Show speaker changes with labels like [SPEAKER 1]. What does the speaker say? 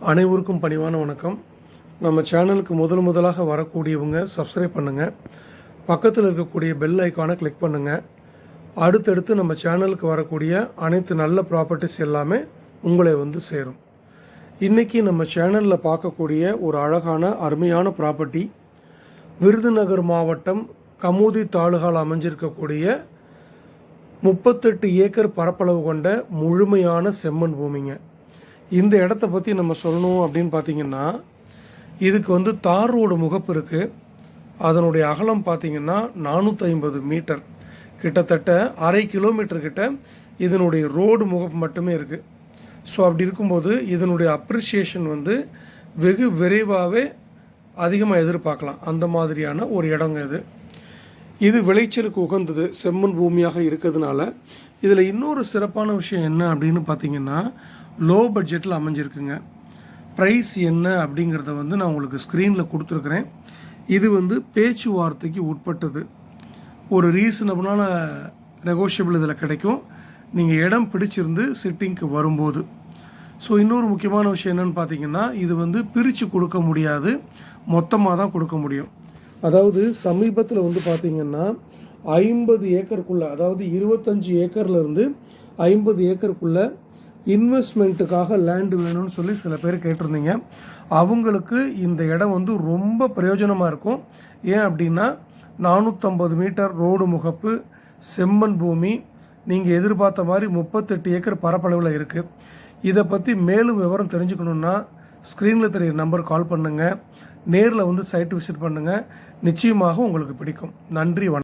[SPEAKER 1] அனைவருக்கும் பணிவான வணக்கம். நம்ம சேனலுக்கு முதலாக வரக்கூடியவங்க சப்ஸ்கிரைப் பண்ணுங்கள். பக்கத்தில் இருக்கக்கூடிய பெல் ஐக்கானை கிளிக் பண்ணுங்கள். அடுத்தடுத்து நம்ம சேனலுக்கு வரக்கூடிய அனைத்து நல்ல ப்ராப்பர்ட்டிஸ் எல்லாமே உங்களை சேரும். இன்றைக்கி நம்ம சேனலில் பார்க்கக்கூடிய ஒரு அழகான அருமையான ப்ராப்பர்ட்டி விருதுநகர் மாவட்டம் கமுதி தாலுகாவில் அமைஞ்சிருக்கக்கூடிய 38 ஏக்கர் பரப்பளவு கொண்ட முழுமையான செம்மண் பூமிங்க. இந்த இடத்த பற்றி நம்ம சொல்லணும் அப்படின்னு பார்த்திங்கன்னா, இதுக்கு தார் ரோடு முகப்பு இருக்குது. அதனுடைய அகலம் பார்த்திங்கன்னா 450 மீட்டர், கிட்டத்தட்ட அரை கிலோமீட்டர் கிட்ட இதனுடைய ரோடு முகப்பு மட்டுமே இருக்குது. ஸோ அப்படி இருக்கும்போது இதனுடைய அப்ரிஷியேஷன் வெகு விரைவாகவே அதிகமாக எதிர்பார்க்கலாம். அந்த மாதிரியான ஒரு இடங்க இது விளைச்சலுக்கு உகந்தது செம்மண் பூமியாக இருக்கிறதுனால. இதில் இன்னொரு சிறப்பான விஷயம் என்ன அப்படின்னு பார்த்திங்கன்னா, லோ பட்ஜெட்டில் அமைஞ்சிருக்குங்க. ப்ரைஸ் என்ன அப்படிங்கிறத நான் உங்களுக்கு ஸ்க்ரீனில் கொடுத்துருக்குறேன். இது பேச்சுவார்த்தைக்கு உட்பட்டது. ஒரு ரீசனபிளான நெகோஷியபிள் இதில் கிடைக்கும், நீங்கள் இடம் பிடிச்சிருந்து சிட்டிங்க்கு வரும்போது. ஸோ இன்னொரு முக்கியமான விஷயம் என்னென்னு பார்த்தீங்கன்னா, இது பிரித்து கொடுக்க முடியாது, மொத்தமாக தான் கொடுக்க முடியும். அதாவது சமீபத்தில் பார்த்திங்கன்னா 50 ஏக்கருக்குள்ளே, அதாவது 25 ஏக்கர்லேருந்து 50 ஏக்கருக்குள்ளே இன்வெஸ்ட்மெண்ட்டுக்காக லேண்டு வேணும்னு சொல்லி சில பேர் கேட்டிருந்தீங்க. அவங்களுக்கு இந்த இடம் ரொம்ப பிரயோஜனமாக இருக்கும். ஏன் அப்படின்னா 450 மீட்டர் ரோடு முகப்பு, செம்மண் பூமி, நீங்கள் எதிர்பார்த்த மாதிரி 38 ஏக்கர் பரப்பளவில் இருக்குது. இதை பற்றி மேலும் விவரம் தெரிஞ்சுக்கணுன்னா ஸ்க்ரீனில் தெரிகிற நம்பர் கால் பண்ணுங்கள். நேரில் சைட் விசிட் பண்ணுங்கள். நிச்சயமாக உங்களுக்கு பிடிக்கும். நன்றி, வணக்கம்.